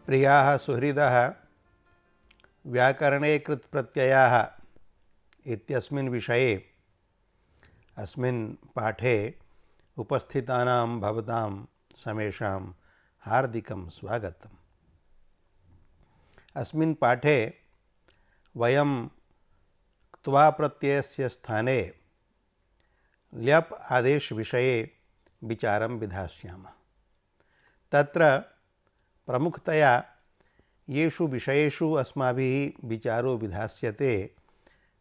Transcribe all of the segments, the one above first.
प्रियाः सुहृदः व्याकरणे कृत्प्रत्ययाः इत्यस्मिन् विषये अस्मिन् पाठे उपस्थितानां भवतां समेषां हार्दिकं स्वागतम्। अस्मिन् पाठे वयं क्त्वा प्रत्ययस्य स्थाने ल्यप् आदेश विषये विचारं विधास्यामः। तत्र प्रमुखतया येषु विषयेषु अस्माभिः विचारो विधास्यते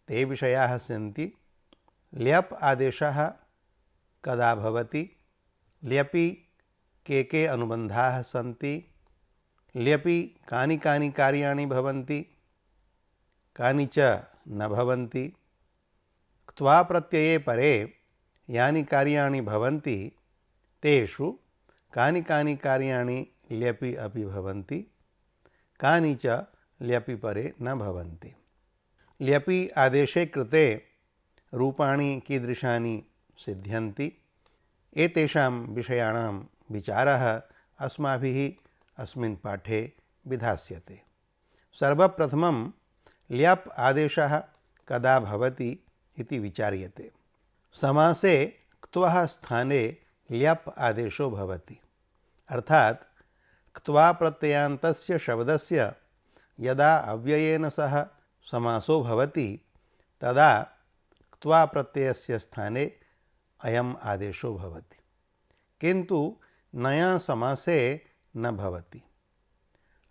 ते विषयाः सन्ति। ल्यप् आदेशः कदा भवति, ल्यपि के अनुबन्धाः सन्ति, ल्यपि कानि कानि कार्याणि भवन्ति, कानि च न भवन्ति, क्त्वा प्रत्यये परे यानि कार्याणि भवन्ति तेषु कानि कानि कार्याणि ल्यपि अपि भवन्ति, कानि च ल्यपि परे न भवन्ति। ल्यपि आदेशे कृते रूपाणि कीदृशानि सिद्ध्यन्ति, एतेषां विषयाणां विचारः अस्माभिः अस्मिन् पाठे विधास्यते। सर्वप्रथमं ल्यप् आदेशः कदा भवति इति विचार्यते। समासे क्त्वः स्थाने ल्यप् आदेशो भवति, अर्थात् क्त्वा प्रत्ययान्तस्य शब्दस्य यदा अव्ययेन सह समासो भवति तदा क्त्वा प्रत्ययस्य स्थाने अयम् आदेशो भवति, किन्तु नया समासे न भवति।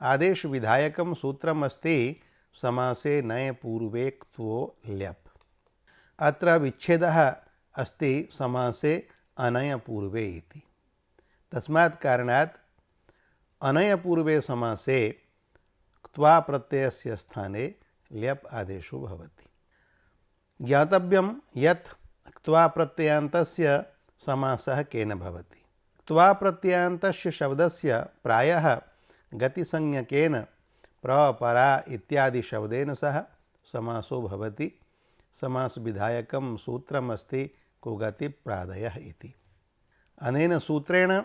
आदेश विधायकं सूत्रम् अस्ति समासे नये पूर्वे क्त्वो ल्यप्। अत्र विच्छेदः अस्ति समासे अनय पूर्वे इति। तस्मात् कारणात् अनय पूर्वे समासे क्त्वा प्रत्ययस्य स्थाने ल्यप् आदेशो भवति। ज्ञातव्यं यत् क्त्वा प्रत्ययान्तस्य समासः केन भवति। क्त्वा प्रत्ययान्तस्य शब्दस्य प्रायः गतिसंज्ञकेन प्र परा इत्यादि शब्देन सह समासो भवति। समास विधायकं सूत्रम् अस्ति कुगति प्रादयः इति। अनेन सूत्रेण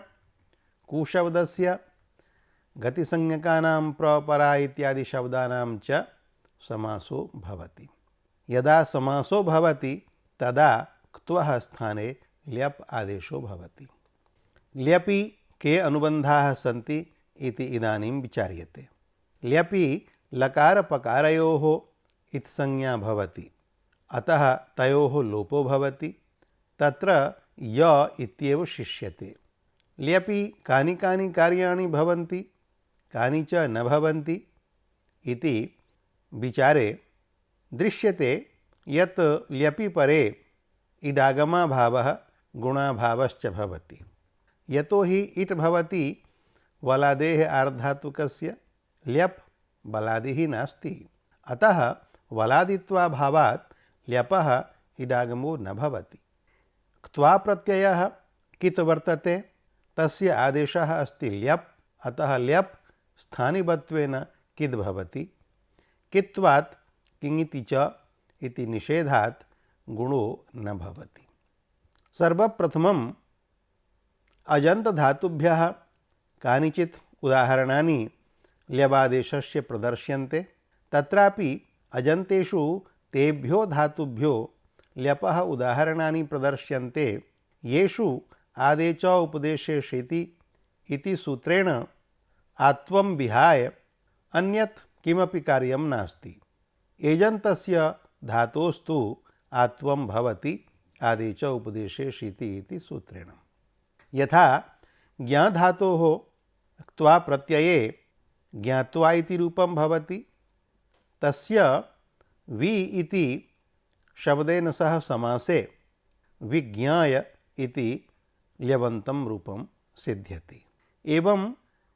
कुशब्दस्य गतिसंज्ञकानां प्र परा इत्यादि शब्दानां च समासो भवति। यदा समासो भवति तदा क्त्वः स्थाने ल्यप् आदेशो भवति। ल्यपि के अनुबन्धाः सन्ति इति इदानीं विचार्यते। ल्यपि लकारपकारयोः इत्संज्ञा भवति, अतः तयोः लोपो भवति। तत्र य इत्येव शिष्यते। ल्यपि कानि कानि कार्याणि भवन्ति, कानि च न भवन्ति इति विचारे दृश्यते यत् ल्यपि परे इडागमाभावः गुणाभावश्च भवति। यतो हि इट् भवति वलादेः आर्धातुकस्य, ल्यप् बलादिः नास्ति, अतः वलादित्वाभावात् ल्यपः इडागमो न भवति। क्त्वा प्रत्ययः कित् वर्तते, तस्य आदेशः अस्ति ल्यप्, अतः ल्यप् स्थानिवत्वेन किद् भवति। कित्वात् किङिति च इति निषेधात् गुणो न भवति। सर्वप्रथमम् अजन्तधातुभ्यः कानिचित् उदाहरणानि ल्यबादेशस्य प्रदर्श्यन्ते। तत्रापि अजन्तेषु तेभ्यो धातुभ्यो ल्यपः उदाहरणानि प्रदर्श्यन्ते येषु आदे च उपदेशे शेति इति सूत्रेण आत्वं विहाय अन्यत् किमपि कार्यं नास्ति। एजन्तस्य धातोस्तु आत्वं भवति आदे च उपदेशे शेति इति सूत्रेण। यथा ज्ञाधातोः क्त्वा प्रत्यये ज्ञात्वा इति रूपं भवति, तस्य वि इति शब्देन सह समासे विज्ञाय इति ल्यबन्तं रूपं सिद्ध्यति। एवं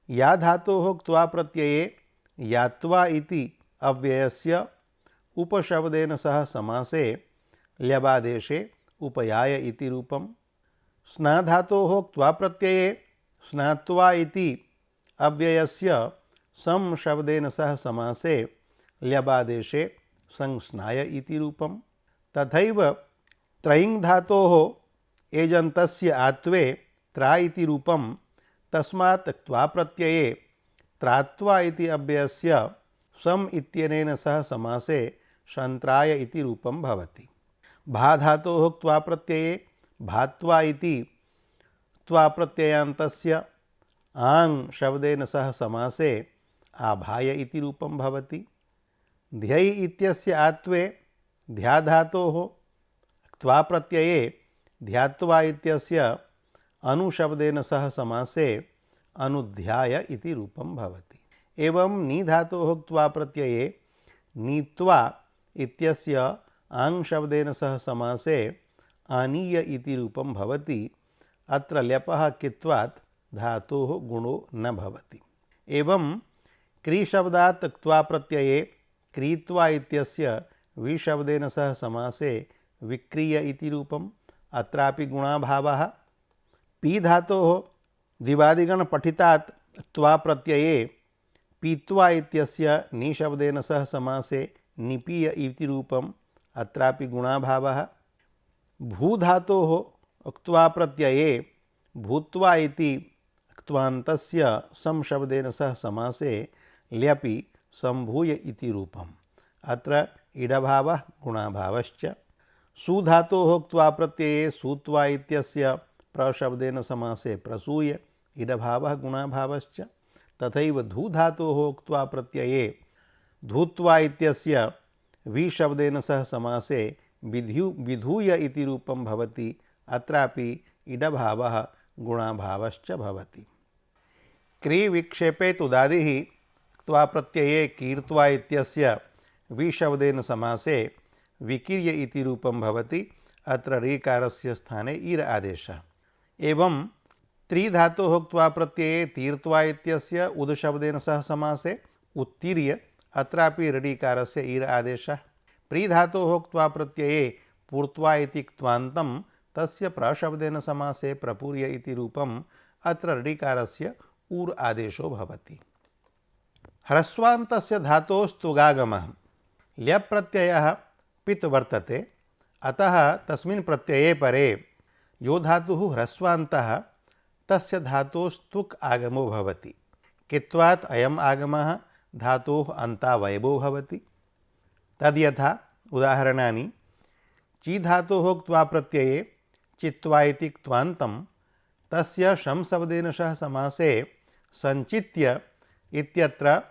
या धातोः क्त्वा प्रत्यये यात्वा इति अव्ययस्य उपशब्देन सह समासे ल्यबादेशे उपयाय इति रूपं, स्नाधातोः क्त्वा प्रत्यये स्नात्वा इति अव्ययस्य सं शब्देन सह समासे ल्यबादेशे संस्नाय इति रूपं, तथैव त्रयिङ् धातोः एजन्तस्य आत्वे त्रा इति रूपं, तस्मात् क्त्वा प्रत्यये त्रात्वा इति अव्ययस्य सम इत्यनेन सह समासे संत्राय इति रूपं भवति। भा धातोः क्त्वा प्रत्यये भात्वा इति त्वा प्रत्ययान्तस्य आङ् शब्देन सह समासे आभाय इति रूपं भवति। ध्यै इत्यस्य आत्वे ध्या धातोः क्त्वा प्रत्यये ध्यात्वा इत्यस्य अनुशब्देन सह समासे अनुध्याय इति रूपं भवति। एवं नी धातोः क्त्वा प्रत्यये नीत्वा इत्यस्य आङ् शब्देन सह समासे आनीय इति रूपं भवति। अत्र ल्यपः कित्वात् धातोः गुणो न भवति। एवं क्रीशब्दात् क्त्वा प्रत्यये क्रीत्वा इत्यस्य विशब्देन सह समासे विक्रिय इति रूपम्। अत्रापि गुणाभावः। पी धातोः दिवादिगण पठितात् त्वा प्रत्यये पीत्वा इत्यस्य निशब्देन सह समासे निपीय इति रूपम्। अत्रापि गुणाभावः। भू धातोः क्त्वा प्रत्यये भूत्वा इति क्त्वान्तस्य संशब्देन सह समासे ल्यपि संभूय इति रूपम्। अत्र इडभावः गुणाभावश्च। सु धातोः क्त्वा प्रत्यये सूत्वा इत्यस्य प्रशब्देन समासे प्रसूय इडभावः गुणाभावश्च। तथैव धू धातोः क्त्वा प्रत्यये धूत्वा इत्यस्य विशब्देन सह समासे विधूय इति रूपं भवति। अत्रापि इडभावः गुणाभावश्च भवति। क्री विक्षेपेत उदादिः क्त्वा प्रत्यये कीर्त्वा इत्यस्य विशब्देन समासे विकीर्य इति रूपं भवति। अत्र ऋकारस्य स्थाने ईर आदेशः। एवं त्री धातोः क्त्वा प्रत्यये तीर्त्वा इत्यस्य उद शब्देन सह समासे उत्तीर्य। अत्रापि ऋकारस्य ईर आदेशः। प्री धातोः क्त्वा प्रत्यये पूर्त्वा इति क्त्वान्तं तस्य प्रशब्देन समासे प्रपूर्य इति रूपम्। अत्र ऋकारस्य ऊर् आदेशो भवति। ह्रस्वान्तस्य धातोस्तुगागमः। ल्यप् प्रत्ययः पित् वर्तते, अतः तस्मिन् प्रत्यये परे यो धातुः ह्रस्वान्तः तस्य धातोस्तुक् आगमो भवति। कित्वात् अयम् आगमः धातोः अन्तावयवो भवति। तद्यथा उदाहरणानि। ची धातोः क्त्वा प्रत्यये चित्वा इति क्त्वान्तं तस्य शं शब्देन सह समासे संचित्य इत्यत्र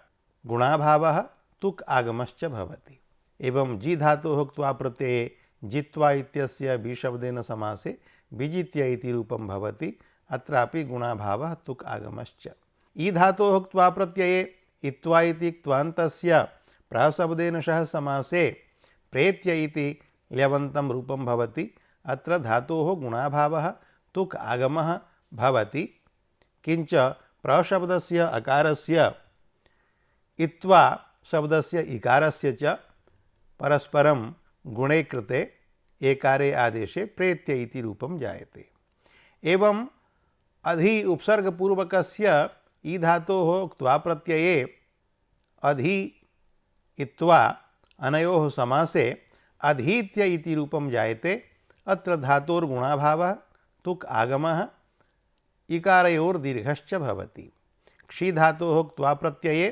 गुणाभावः तुक् आगमश्च भवति। एवं जी धातोः क्त्वा प्रत्यये जित्वा इत्यस्य विशब्देन समासे विजित्य इति रूपं भवति। अत्रापि गुणाभावः तुक् आगमश्च। ई धातोः क्त्वा प्रत्यये इत्वा इति क्त्वान्तस्य प्रशब्देन सह समासे प्रेत्य इति ल्यवन्तं रूपं भवति। अत्र धातोः गुणाभावः तुक् आगमः भवति। किंच प्रशब्दस्य अकारस्य इत्वा शब्दस्य इकारस्य च परस्परं गुणे कृते एकारे आदेशे प्रेत्य इति रूपं जायते। एवं अधि उपसर्गपूर्वकस्य ई धातोः क्त्वा प्रत्यये अधि इत्वा अनयोः समासे अधीत्य इति रूपं जायते। अत्र धातोर्गुणाभावः तुक् आगमः इकारयोर्दीर्घश्च भवति। क्षी धातोः क्त्वा प्रत्यये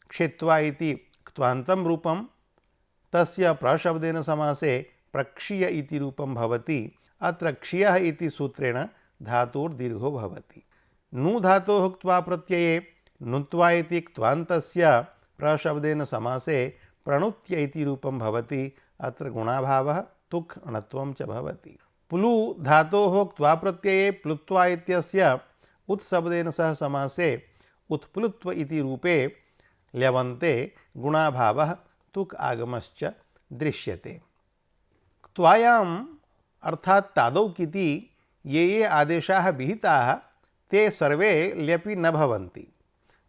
क्षित्वा इति क्त्वान्तं रूपं तस्य प्रशब्देन समासे प्रक्षीय इति रूपं भवति। अत्र क्षियः इति सूत्रेण धातोर्दीर्घो भवति। नु धातोः क्त्वा प्रत्यये नुत्वा इति क्त्वान्तस्य प्रशब्देन समासे प्रणुत्य इति रूपं भवति। अत्र गुणाभावः तुक् णत्वं च भवति। प्लु धातोः क्त्वा प्रत्यये प्लुत्वा इत्यस्य उत्शब्देन सह समासे उत्प्लुत्व इति रूपे ल्यवन्ते गुणाभावः तुक् आगमश्च दृश्यते। क्त्वायाम् अर्थात् तादौ किति ये आदेशाः विहिताः ते सर्वे ल्यपि न भवन्ति।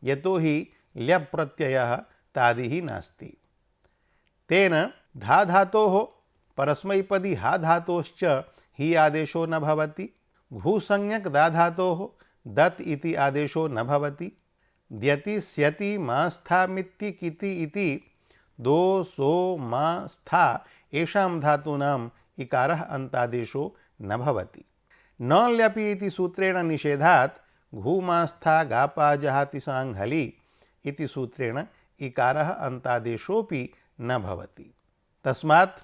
यतो हि ल्यप् प्रत्ययः तादिः नास्ति। तेन धा धातोः परस्मैपदी हा धातोश्च हि आदेशो न भवति। घूसंज्ञक दा धातोः दत् इति आदेशो न भवति। द्यति स्यति मा स्था मित्ति किति इति दो सो मा स्था एषां धातूनाम् इकारः अन्तादेशो न भवति। न ल्यपि इति सूत्रेण निषेधात् घूमास्था गापा जहाति सांघलि इति सूत्रेण इकारः अन्तादेशोऽपि न भवति। तस्मात्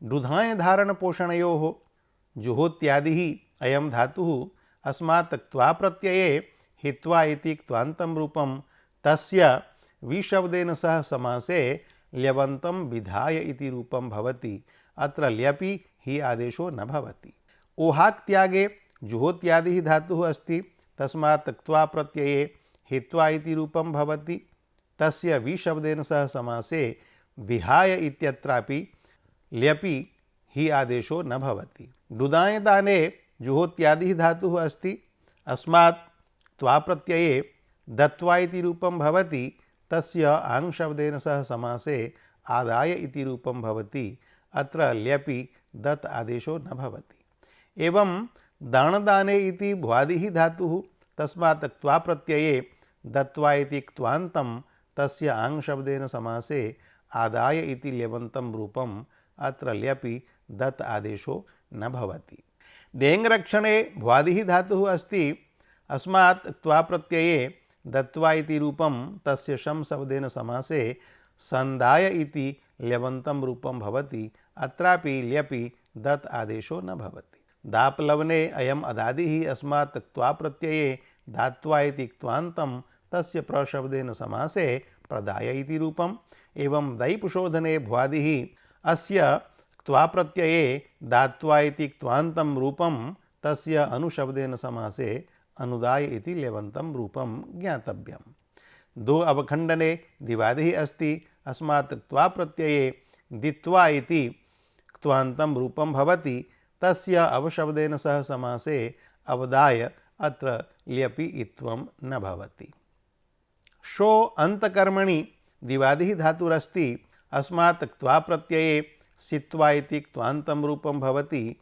डुधाय धारणपोषणयोः जुहोत्यादिः अयं धातुः अस्मात् क्त्वा प्रत्यये हित्वा इति क्त्वान्तं रूपं तस्य विशब्देन सह समासे ल्यबन्तं विधाय इति रूपं भवति। अत्र ल्यपि हि आदेशो न भवति। ओहाक् त्यागे जुहोत्यादिः धातुः अस्ति, तस्मात् क्त्वा प्रत्यये हित्वा इति रूपं भवति। तस्य विशब्देन सह समासे विहाय इत्यत्रापि ल्यपि हि आदेशो न भवति। डुदाय दाने जुहोत्यादिः धातुः अस्ति, अस्मात् त्वा प्रत्यये दत्वा इति रूपं भवति। तस्य आङ् शब्देन सह समासे आदाय इति रूपं भवति। अत्र ल्यपि दत् आदेशो न भवति। एवं दाणदाने इति भ्वादिः धातुः, तस्मात् क्त्वा प्रत्यये दत्वा इति क्त्वान्तं तस्य आङ् शब्देन समासे आदाय इति ल्यबन्तं रूपम्। अत्र ल्यपि दत् आदेशो न भवति। देङ्रक्षणे भ्वादिः धातुः अस्ति, अस्मात् क्त्वा प्रत्यये दत्वा इति रूपं तस्य शं शब्देन समासे संदाय इति ल्यबन्तं रूपं भवति। अत्रापि ल्यपि दत् आदेशो न भवति। दाप्लवने अयम् अदादिः अस्मात् क्त्वा प्रत्यये धात्वा इति क्त्वान्तं तस्य प्रशब्देन समासे प्रदाय इति रूपम्। एवं दैपुशोधने भ्वादिः अस्य क्त्वा प्रत्यये दात्वा इति क्त्वान्तं रूपं तस्य अनुशब्देन समासे अनुदाय इति ल्यबन्तं रूपं ज्ञातव्यम्। दो अवखण्डने दिवादिः अस्ति, अस्मात् क्त्वा प्रत्यये दित्वा इति क्त्वान्तं रूपं भवति। तस्य अवशब्देन सह समासे अवदाय अत्र ल्यपि इत्वं न भवति। शो अन्तकर्मणि दिवादिः धातुरस्ति, अस्मात् क्त्वा प्रत्यये सित्वा इति क्त्वान्तं रूपं भवति।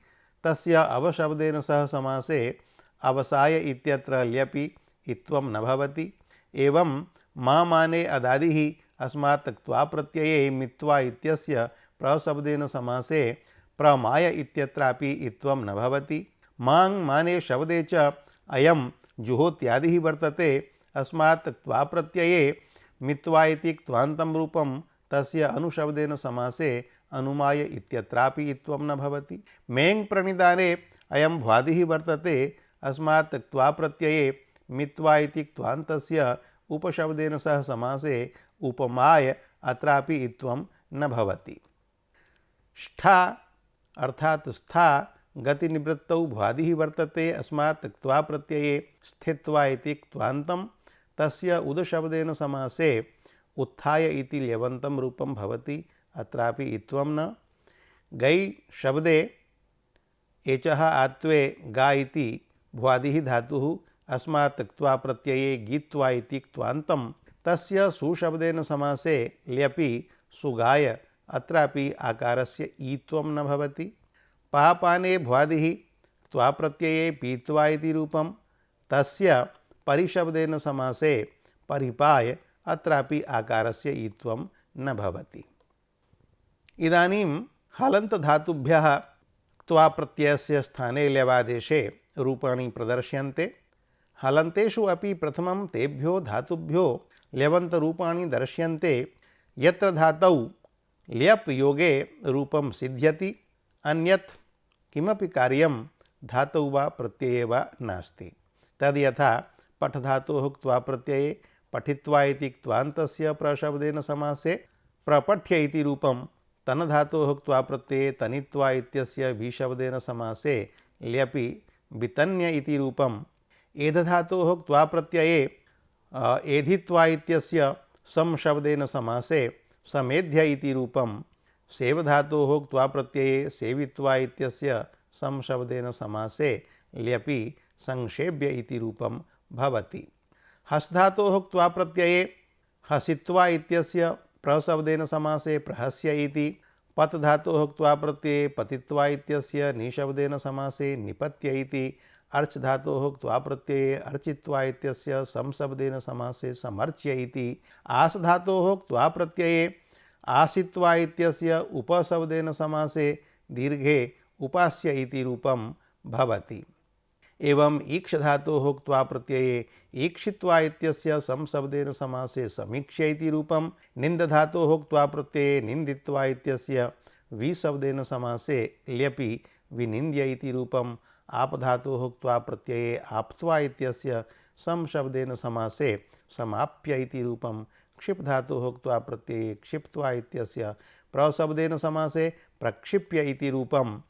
तस्य अवशब्देन सह समासे अवसाय इत्यत्र ल्यपि इत्वं न भवति। एवं माने अदादिः अस्मात् क्त्वा प्रत्यये मित्वा इत्यस्य प्रशब्देन समासे प्रमाय इत्यत्रापि इत्वं न भवति। माङ् माने शब्दे च अयं जुहोत्यादिः वर्तते, अस्मात् क्त्वा प्रत्यये मित्वा इति क्त्वान्तं रूपं तस्य अनुशब्देन समासे अनुमाय इत्यत्रापि इत्वं न भवति। मेङ् प्रणिदाने अयं भ्वादिः वर्तते, अस्मात् क्त्वा प्रत्यये मित्वा इति क्त्वान्तस्य उपशब्देन सह समासे उपमाय अत्रापि इत्वं न भवति।ष्ठा अर्थात् स्था गतिनिवृत्तौ भ्वादिः वर्तते, अस्मात् क्त्वा प्रत्यये स्थित्वा इति क्त्वान्तं तस्य उदशब्देन समासे उत्थाय इति ल्यबन्तं रूपं भवति। अत्रापि इत्वं न। गै शब्दे एचः आत्वे गा इति भ्वादिः धातुः, अस्मात् क्त्वा प्रत्यये गीत्वा इति क्त्वान्तं तस्य सुशब्देन समासे ल्यपि सुगाय अत्रापि आकारस्य ईत्वं न भवति। पापाने भ्वादिः क्त्वा प्रत्यये पीत्वा इति रूपं तस्य परिशब्देन समासे परिपाय अत्रापि आकारस्य ईत्वं न भवति। इदानीं हलन्त धातुभ्यः क्त्वा प्रत्ययस्य स्थाने ल्यवादेशे रूपाणि प्रदर्श्यन्ते। हलन्तेषु अपि प्रथमं तेभ्यो धातुभ्यो ल्यवन्तरूपाणि दर्श्यन्ते, यत्र धातौ ल्यप् योगे रूपं सिद्ध्यति, अन्यत् किमपि कार्यं धातौ वा प्रत्यये वा नास्ति। तद्यथा पठधातोः क्त्वा प्रत्यये पठित्वा इति क्त्वान्तस्य प्रशब्देन समासे प्रपठ्य इति रूपं, तनधातोः क्त्वा प्रत्यये तनित्वा इत्यस्य विशब्देन समासे ल्यपि वितन्य इति रूपं, एधधातोः क्त्वा प्रत्यये एधित्वा इत्यस्य सम शब्देन समासे समेध्य इति रूपं, सेवधातोः क्त्वा प्रत्यये सेवित्वा इत्यस्य सम शब्देन समासे ल्यपि संक्षेप्य इति रूपं भवति। हस्धातोः क्त्वा प्रत्यये हसित्वा इत्यस्य प्रशब्देन समासे प्रहस्य इति, पत् धातोः क्त्वा प्रत्यये पतित्वा इत्यस्य निशब्देन समासे निपत्य इति, अर्च धातोः क्त्वा प्रत्यये अर्चित्वा इत्यस्य संशब्देन समासे समर्च्य इति, आस धातोः क्त्वा प्रत्यये आसित्वा इत्यस्य उपशब्देन समासे दीर्घे उपास्य इति रूपं भवति। एवं ईक्ष धातोः क्त्वा प्रत्यये ईक्षित्वा इत्यस्य संशब्देन समासे समीक्ष्य इति रूपं, निन्द धातोः क्त्वा प्रत्यये निन्दित्वा इत्यस्य विशब्देन समासे ल्यपि विनिन्द्य इति रूपं, आप धातोः क्त्वा प्रत्यये आप्त्वा इत्यस्य संशब्देन समासे समाप्य इति रूपं, क्षिप् धातोः क्त्वा प्रत्यये क्षिप्त्वा इत्यस्य प्रशब्देन समासे प्रक्षिप्य इति रूपं।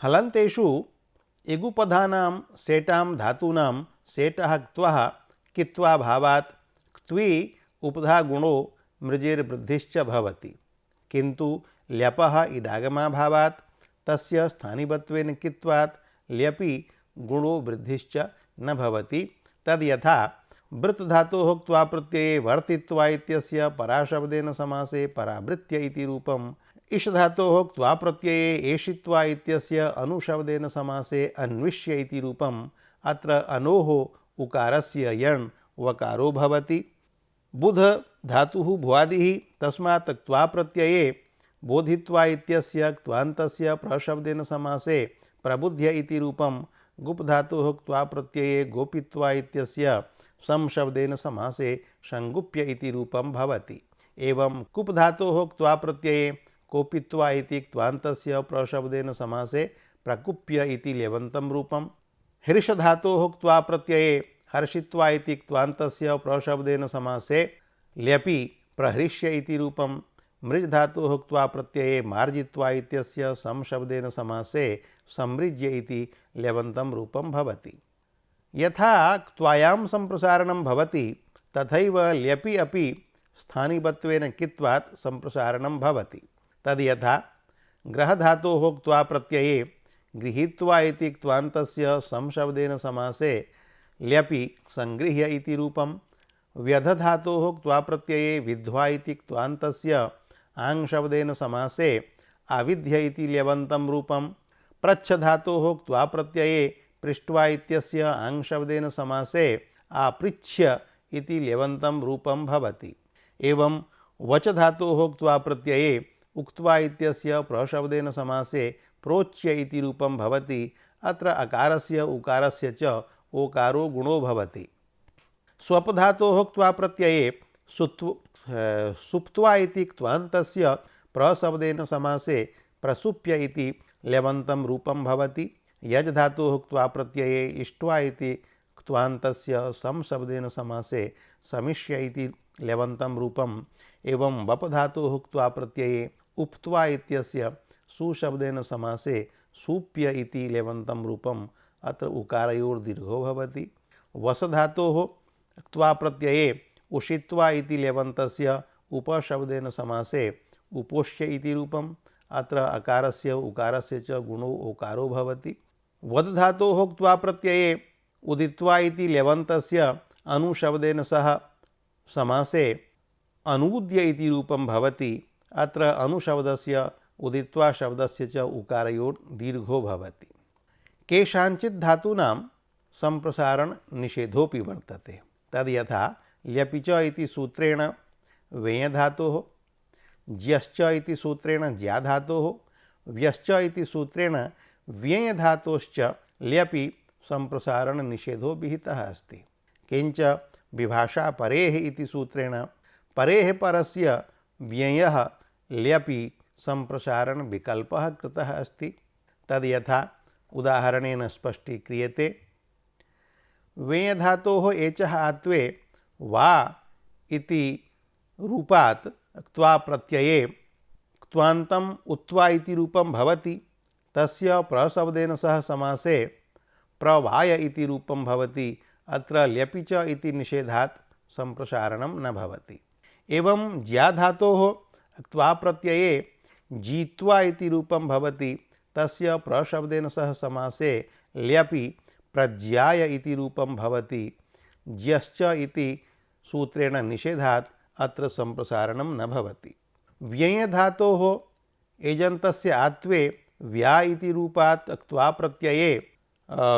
हलन्तेषु इगुपदानां सेटां धातूनां सेटः क्त्वः कित्वा भावात् क्त्वी उपधा गुणो मृजेर्वृद्धिश्च भवति, किन्तु ल्यपः इडागमाभावात् तस्य स्थानिवत्वेन कित्वात् ल्यपि गुणो वृद्धिश्च न भवति। तद् यथा वृत् धातोः क्त्वा प्रत्यये वर्तित्वा इत्यस्य पराशब्देन समासे परावृत्य इति रूपं, इष धातोः क्त्वा प्रत्यये एषित्वा इत्यस्य अनुशब्देन समासे अन्विष्य इति रूपं, अत्र अनोः उकारस्य यण् वकारो भवति। बुध धातुः भुवादिः तस्मात् क्त्वा प्रत्यये बोधित्वा इत्यस्य क्त्वान्तस्य प्रशब्देन समासे प्रबुध्य इति रूपं, गुप् धातोः क्त्वा प्रत्यये गोपित्वा इत्यस्य संशब्देन समासे संगुप्य इति रूपं भवति। एवं कुप् धातोः क्त्वा प्रत्यये कोपित्वा इति क्त्वान्तस्य प्रशब्देन समासे प्रकुप्य इति लेवन्तं रूपं, हृष धातोः क्त्वा प्रत्यये हर्षित्वा इति क्त्वान्तस्य प्रशब्देन समासे ल्यपि प्रहृष्य इति रूपं, मृज धातोः क्त्वा प्रत्यये मार्जित्वा इत्यस्य संशब्देन समासे समृज्य इति लेवन्तं रूपं भवति। यथा क्त्वायां संप्रसारणं भवति तथैव ल्यपि अपि स्थानिवत्वेन कित्वात् संप्रसारणं भवति। तद् यथा ग्रहधातोः क्त्वा प्रत्यये गृहीत्वा इति क्त्वान्तस्य संशब्देन समासे ल्यपि संगृह्य इति रूपं, व्यधधातोः क्त्वा प्रत्यये विद्ध्वा इति क्त्वान्तस्य आङ्शब्देन समासे आविध्य इति लेवन्तं रूपं, प्रच्छधातोः क्त्वा प्रत्यये पृष्ट्वा इत्यस्य आङ्शब्देन समासे आपृच्छ्य इति लेवन्तं रूपं भवति। एवं वच धातोः क्त्वा प्रत्यये उक्त्वा इत्यस्य प्रशब्देन समासे प्रोच्य इति रूपं भवति, अत्र अकारस्य उकारस्य च ओकारो गुणो भवति। स्वप धातोः क्त्वा प्रत्यये सुप्त्वा इति क्त्वान्तस्य प्रशब्देन समासे प्रसुप्य इति लेवन्तं रूपं भवति। यज धातोः क्त्वा प्रत्यये इष्ट्वा इति क्त्वान्तस्य संशब्देन समासे समिष्य इति लेवन्तं रूपम्। एवं वप धातोः क्त्वा प्रत्यये उप्त्वा इत्यस्य सुशब्देन समासे सूप्य इति लेवन्तं रूपम्, अत्र उकारयोर्दीर्घो भवति। वस धातोः क्त्वा प्रत्यये उषित्वा इति लेवन्तस्य उपशब्देन समासे उपोष्य इति रूपम्, अत्र अकारस्य उकारस्य च गुणो ओकारो भवति। वद धातोः क्त्वा प्रत्यये उदित्वा इति लेवन्तस्य अनुशब्देन सह समासे अनूद्य इति रूपं भवति, अत्र अनुशब्दस्य उदित्वा शब्दस्य च उकारयोर्दीर्घो भवति। केषाञ्चित् धातूनां संप्रसारण निषेधोऽपि वर्तते। तद् यथा ल्यपि च इति सूत्रेण वेय धातोः, ज्यश्च इति सूत्रेण ज्या धातोः, व्यश्च इति सूत्रेण व्यय धातोश्च ल्यपि संप्रसारण निषेधो विहितः अस्ति। किंच विभाषा परेः इति सूत्रेण परेः परस्य व्ययः ल्यपि संप्रसारण विकल्पः कृतः अस्ति। तद् यथा उदाहरणेन स्पष्टीक्रियते। वेय धातोः एचः आत्वे वा इति रूपात् क्त्वा प्रत्यये क्त्वान्तम् उत्वा इति रूपं भवति, तस्य प्रशब्देन सह समासे प्रवाय इति रूपं भवति, अत्र ल्यपि च इति निषेधात् संप्रसारणं न भवति। एवं ज्या धातोः क्त्वा प्रत्यये जीत्वा इति रूपं भवति, तस्य प्रशब्देन सह समासे ल्यपि प्रज्याय इति रूपं भवति। ज्यश्च इति सूत्रेण निषेधात् अत्र संप्रसारणं न भवति। व्यय धातोः एजन्तस्य आत्वे व्या इति रूपात् क्त्वा प्रत्यये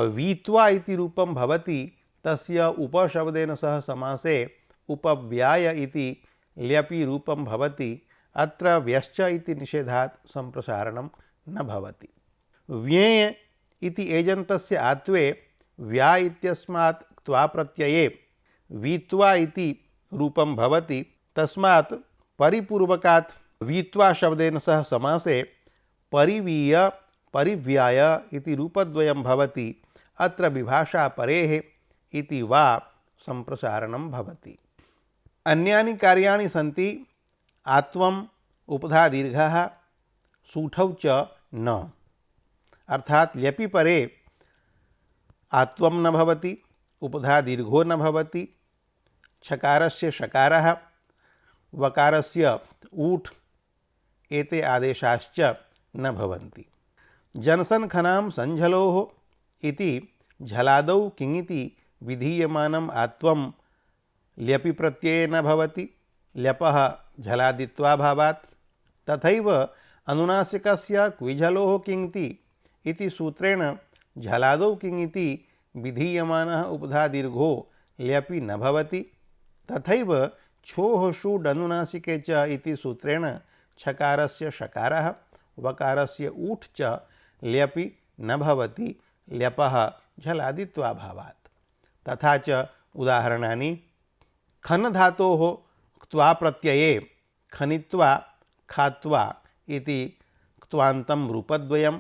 वीत्वा इति रूपं भवति, तस्य उपशब्देन सह समासे उपव्याय इति ल्यपि रूपं भवति, अत्र व्यश्च इति निषेधात् संप्रसारणं न भवति। व्यय इति एजन्तस्य आत्वे व्या इत्यस्मात् क्त्वा प्रत्यये वीत्वा इति रूपं भवति। तस्मात् परिपूर्वकात् वीत्वा शब्देन सह समासे परिवीय परिव्याय इति रूपद्वयं भवति। अत्र विभाषा परेः इति वा संप्रसारणं भवति। अन्यानि कार्याणि सन्ति। आत्वम् उपधा दीर्घः सूठौ च न, अर्थात ल्यपि परे आत्वं न भवति, उपधा दीर्घो न भवति, छकारस्य शकारः, वकारस्य ऊठ् एते आदेशाश्च न भवन्ति। जनसन्खनां संझलोः इति झलादौ किङिति विधीयमानम् आत्वं ल्यपि प्रत्यये न भवति, ल्यपः झलादित्वाभावात्। तथैव अनुनासिकस्य क्विझलोः किङिति इति सूत्रेण झलादौ किङिति विधीयमानः उपधा दीर्घो ल्यपि न भवति। तथैव छोः षूड् अनुनासिके च इति सूत्रेण छकारस्य शकारः, वकारस्य ऊठ् च ल्यपि न भवति, ल्यपः झलादित्वाभावात्। तथा च उदाहरणानि। खन धातोः क्त्वा प्रत्यये खनित्वा खात्वा इति क्त्वान्तं रूपद्वयं।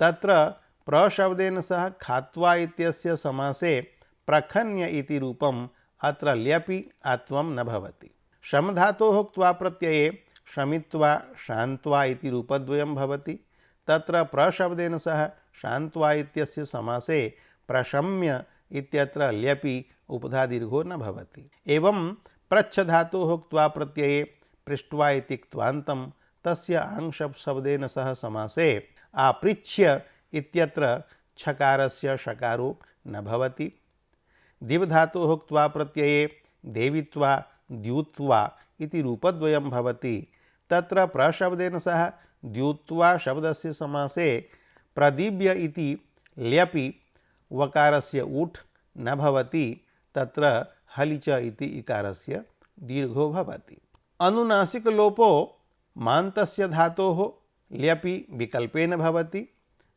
तत्र प्रशब्देन सह खात्वा इत्यस्य समासे प्रखन्य इति रूपम् अत्र ल्यपि आत्वं न भवति। शम धातोः क्त्वा प्रत्यये शमित्वा शान्त्वा इति रूपद्वयं भवति। तत्र प्रशब्देन सह शान्त्वा इत्यस्य समासे प्रशम्य इत्यत्र ल्यपि उपधा दीर्घो न भवति। एवं प्रच्छ धातोः क्त्वा प्रत्यये पृष्ट्वा इति क्त्वान्तं तस्य आंशब्देन सह समासे आपृच्छ्य इत्यत्र छकारस्य शकारो न भवति। दिव धातोः क्त्वा प्रत्यये देवित्वा द्यूत्वा इति रूपद्वयं भवति। तत्र प्रशब्देन सह द्यूत्वा शब्दस्य समासे प्रदीव्य इति ल्यपि वकारस्य ऊठ् न भवति। तत्र हलिच इति इकारस्य दीर्घो भवति। अनुनासिकलोपो मान्तस्य धातोः ल्यपि विकल्पेन भवति,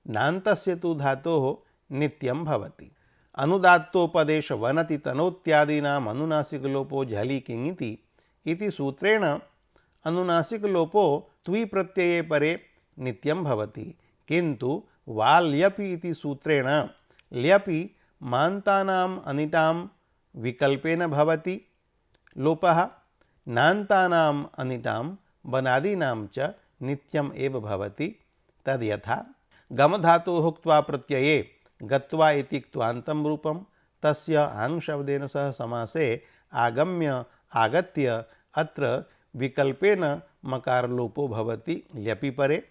नान्तस्य तु धातोः नित्यं भवति। अनुदात्तोपदेश वनति तनोत्यादीनाम् अनुनासिकलोपो झलि किङिति इति सूत्रेण अनुनासिकलोपो त्वि प्रत्यये परे नित्यं भवति, किन्तु वाल्यपि इति सूत्रेण ल्यपि मान्तानाम् अनिटां विकल्पेन भवति। लोपः नान्तानाम् अनिटां वनादीनां च नित्यम् एव भवति। तद्यथा गमधातोः क्त्वा प्रत्यये गत्वा इति क्त्वान्तं रूपं तस्य आङ्शब्देन सह समासे आगम्य आगत्य अत्र विकल्पेन मकारलोपो भवति ल्यपि परे,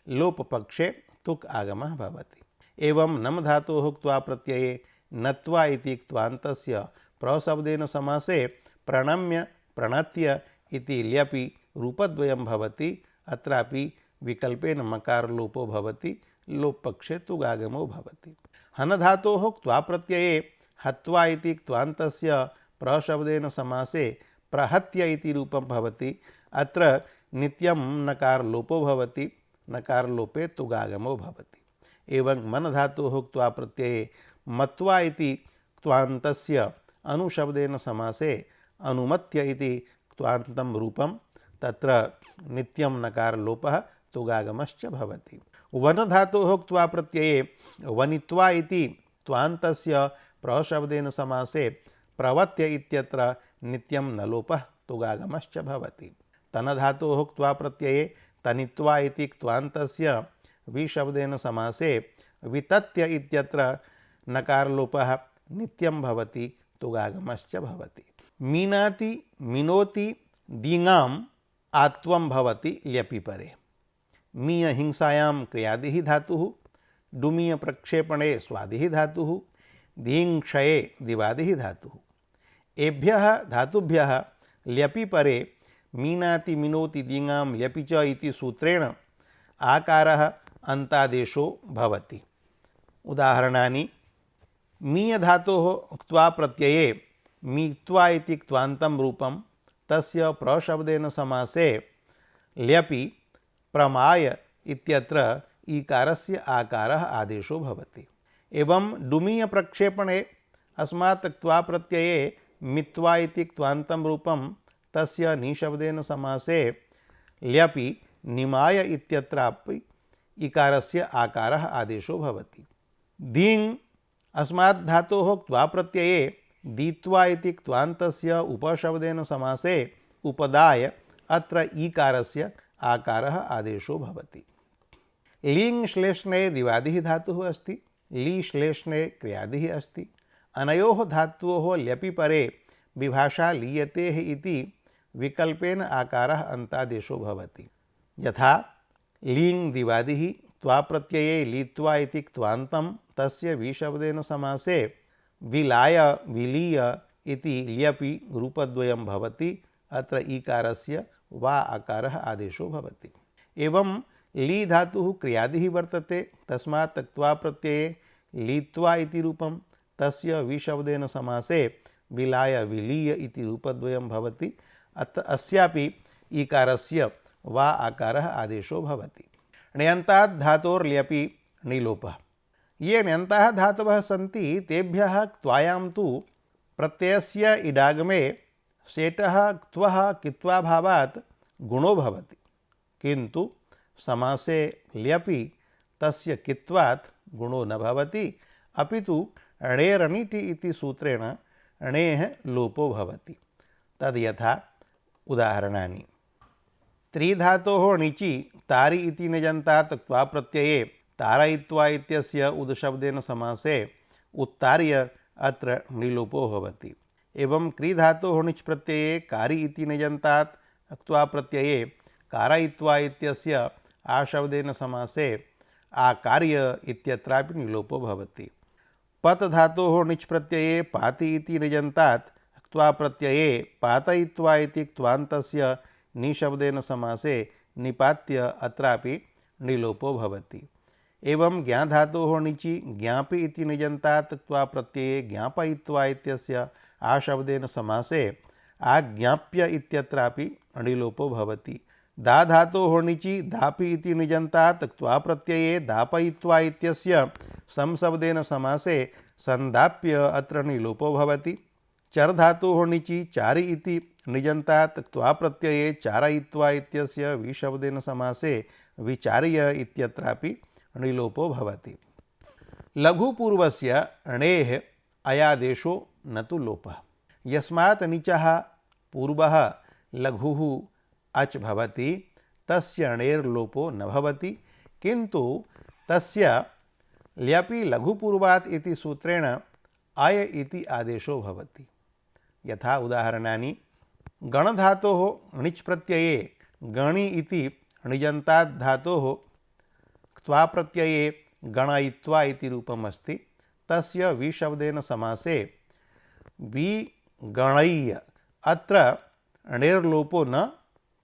लोपपक्षे तुक् आगमः भवति। एवं नम धातोः क्त्वा प्रत्यये नत्वा इति क्त्वान्तस्य प्रशब्देन समासे प्रणम्य प्रणत्य इति ल्यपि रूपद्वयं भवति। अत्रापि विकल्पेन मकारलोपो भवति, लोपपक्षे तुगागमो भवति। हन धातोः क्त्वा प्रत्यये हत्वा इति क्त्वान्तस्य प्रशब्देन समासे प्रहत्य इति रूपं भवति। अत्र नित्यं नकारलोपो भवति, नकारलोपे तुगागमो भवति। एवं मन धातोः क्त्वा प्रत्यये मत्वा इति क्त्वान्तस्य अनुशब्देन समासे अनुमत्य इति क्त्वान्तं रूपं, तत्र नित्यं नकारलोपः तुगागमश्च भवति। वन धातोः क्त्वा प्रत्यये वनित्वा इति क्त्वान्तस्य प्रशब्देन समासे प्रवत्य इत्यत्र नित्यं नलोपः तुगागमश्च भवति। तन धातोः क्त्वा प्रत्यये तनित्वा इति क्त्वान्तस्य विशब्देन समासे वितत्य इत्यत्र नकारलोपः नित्यं भवति, तुगागमश्च भवति। मीनाति मिनोति दीङाम् आत्वं भवति ल्यपि परे। मीय हिंसायां क्रियादिः धातुः, डुमीय प्रक्षेपणे स्वादिः धातुः, दीङ्क्षये दिवादिः धातुः। एभ्यः धातुभ्यः ल्यपि परे मीनाति मिनोति दीङां ल्यपि च इति सूत्रेण आकारः अन्तादेशो भवति। उदाहरणानि। मीय धातोः क्त्वा प्रत्यये मीत्वा इति क्त्वान्तं रूपं तस्य प्रशब्देन समासे ल्यपि प्रमाय इत्यत्र ईकारस्य आकारः आदेशो भवति। एवं डुमीय प्रक्षेपणे अस्मात् क्त्वा प्रत्यये मित्वा इति क्त्वान्तं रूपं तस्य निशब्देन समासे ल्यपि निमाय इत्यत्रापि इकारस्य आकारः आदेशो भवति। दीङ् अस्मात् धातोः क्त्वा प्रत्यये दीत्वा इति क्त्वान्तस्य उपशब्देन समासे उपदाय अत्र ईकारस्य आकारः आदेशो भवति। लिङ् श्लेष्णे दिवादिः धातुः अस्ति, ली श्लेष्णे क्रियादिः अस्ति। अनयोः धात्वोः ल्यपि परे विभाषा लीयते इति विकल्पेन आकारः अन्तादेशो भवति। यथा लिङ् दिवादिः त्वा प्रत्यये लीत्वा इति क्त्वान्तं तस्य विशब्देन समासे विलाय विलीय इति ल्यपि रूपद्वयं भवति। अत्र ईकारस्य वा आकारः आदेशो भवति। एवं ली धातुः क्रियादिः वर्तते, तस्मात् त्वा प्रत्यये लीत्वा इति रूपं तस्य विशब्देन समासे विलाय विलीय इति रूपद्वयं भवति। अत्र अस्यापि ईकारस्य वा आकारः आदेशो भवति। ण्यन्तात् धातोर्ल्यपि णिलोपः। ये ण्यन्ताः धातवः सन्ति तेभ्यः क्त्वायां तु प्रत्ययस्य इडागमे सेटः क्त्वः कित्वाभावात् गुणो भवति, किन्तु समासे ल्यपि तस्य कित्वात् गुणो न भवति, अपितु णेरणिटि इति सूत्रेण णेः लोपो भवति। तद् यथा उदाहरणानि। त्रिधातोः णिचि तारि इति निजन्तात् क्त्वा प्रत्यये तारयित्वा इत्यस्य उदशब्देन समासे उत्तार्य अत्र णिलोपो भवति। एवं क्रीधातोः णिच् प्रत्यये कारि इति निजन्तात् क्त्वा प्रत्यये कारयित्वा इत्यस्य आशब्देन समासे आकार्य इत्यत्रापि णिलोपो भवति। पत धातोः णिच् प्रत्यये पाति इति निजन्तात् क्त्वा प्रत्यये पातयित्वा इति क्त्वान्तस्य निशब्देन समासे निपात्य अत्रापि णिलोपो भवति। एवं ज्ञाधातोः णिचि ज्ञापि इति निजन्तात् क्त्वा प्रत्यये ज्ञापयित्वा इत्यस्य आशब्देन समासे आज्ञाप्य इत्यत्रापि णिलोपो भवति। दा धातोः णिचि दापि इति निजन्तात् क्त्वा प्रत्यये दापयित्वा इत्यस्य संशब्देन समासे संदाप्य अत्र णिलोपो भवति। चर धातोः णिचि चारि इति निजन्तात् क्त्वा प्रत्यये चारयित्वा इत्यस्य विशब्देन समासे विचार्य इत्यत्रापि णिलोपो भवति। लघुपूर्वस्य णेः अयादेशो न तु लोपः। यस्मात् णिचः पूर्वः लघुः अच् भवति तस्य णेर्लोपो न भवति, किन्तु तस्य ल्यपि लघुपूर्वात् इति सूत्रेण अय इति आदेशो भवति। यथा उदाहरणानि। गणधातोः णिच् प्रत्यये गणि इति णिजन्तात् धातोः क्त्वा प्रत्यये गणयित्वा इति रूपम् अस्ति, तस्य विशब्देन समासे विगणय्य अत्र णेर्लोपो न,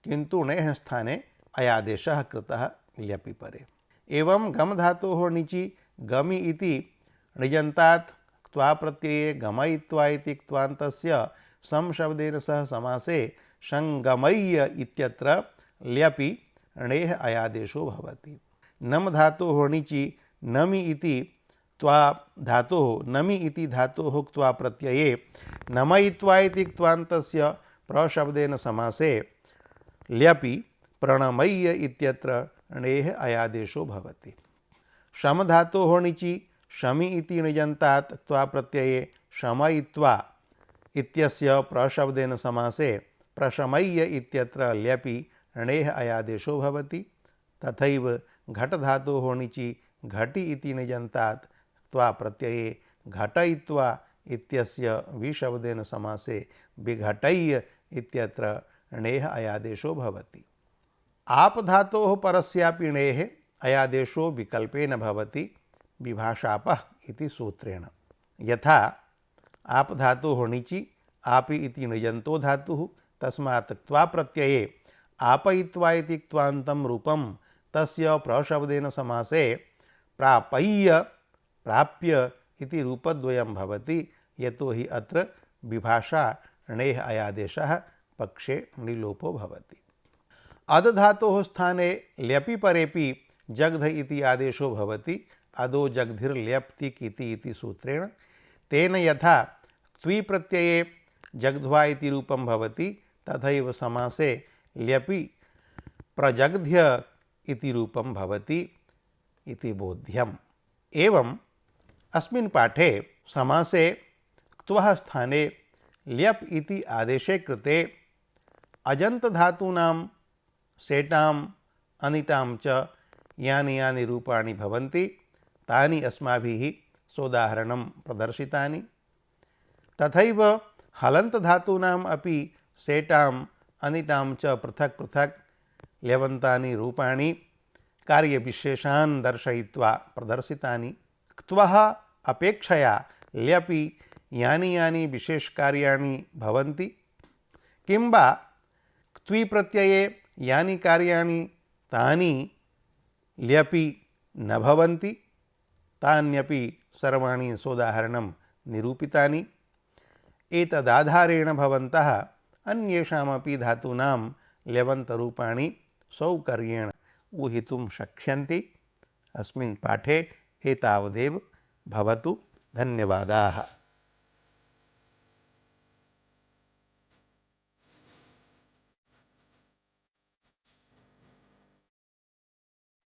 किन्तु णेः स्थाने अयादेशः कृतः ल्यपि परे। एवं गम धातोः णिचि गमि इति णिजन्तात् क्त्वा प्रत्यये गमयित्वा इति क्त्वान्तस्य संशब्देन सह समासे संगमय्य इत्यत्र ल्यपि णेः अयादेशो भवति। नम धातोः णिचि नमि इति त्वा धातोः नमि इति धातोः क्त्वा प्रत्यये नमयित्वा इति क्त्वान्तस्य प्रशब्देन समासे ल्यपि प्रणमय्य इत्यत्र णेः अयादेशो भवति। शम धातोः णिचि शमि इति णिजन्तात् क्त्वा प्रत्यये शमयित्वा इत्यस्य प्रशब्देन समासे प्रशमय्य इत्यत्र ल्यपि णेः अयादेशो भवति। तथैव घट धातोः णिचि घटि इति निजन्तात् क्त्वा प्रत्यये घटयित्वा इत्यस्य विशब्देन समासे विघटय्य इत्यत्र णेः अयादेशो भवति। आप धातोः परस्यापि णेः अयादेशो विकल्पेन भवति विभाषापः इति सूत्रेण। यथा आप धातोः णिचि आपि इति णिजन्तो धातुः, तस्मात् क्त्वा प्रत्यये आपयित्वा इति क्त्वान्तं रूपं तस्य प्रशब्देन समासे प्रापय्य प्राप्य इति रूपद्वयं भवति, यतोहि अत्र विभाषा णेः अयादेशः पक्षे णिलोपो भवति। अद धातोः स्थाने ल्यपि परेपि जग्ध इति आदेशो भवति। अदो जग्धिर्ल्यप्तिक् इति सूत्रेण तेन यथा क्त्वी प्रत्यये जग्ध्वा इति रूपं भवति तथैव समासे ल्यपि प्रजग्ध्य इति रूपं भवति इति बोध्यम्। एवम् अस्मिन् पाठे समासे क्त्वः स्थाने ल्यप् इति आदेशे कृते अजन्तधातूनां सेटाम् अनिटां च यानि यानि रूपाणि भवन्ति तानि अस्माभिः सोदाहरणं प्रदर्शितानि। तथैव हलन्तधातूनाम् अपि सेटाम् अनिटां च पृथक् पृथक् ल्यवन्तानि रूपाणि कार्यविशेषान् दर्शयित्वा प्रदर्शितानि। क्त्वः अपेक्षया ल्यपि यानि यानि विशेषकार्याणि भवन्ति किंबा क्त्वी प्रत्यये यानि कार्याणि तानि ल्यपि न भवन्ति तान्यपि सर्वाणि सोदाहरणं निरूपितानि। एतदाधारेण भवन्तः अन्येषामपि धातूनां ल्यवन्तरूपाणि सौकर्येण ऊहितुं शक्यन्ते। अस्मिन् पाठे एतावदेव। भवतु। धन्यवादाः।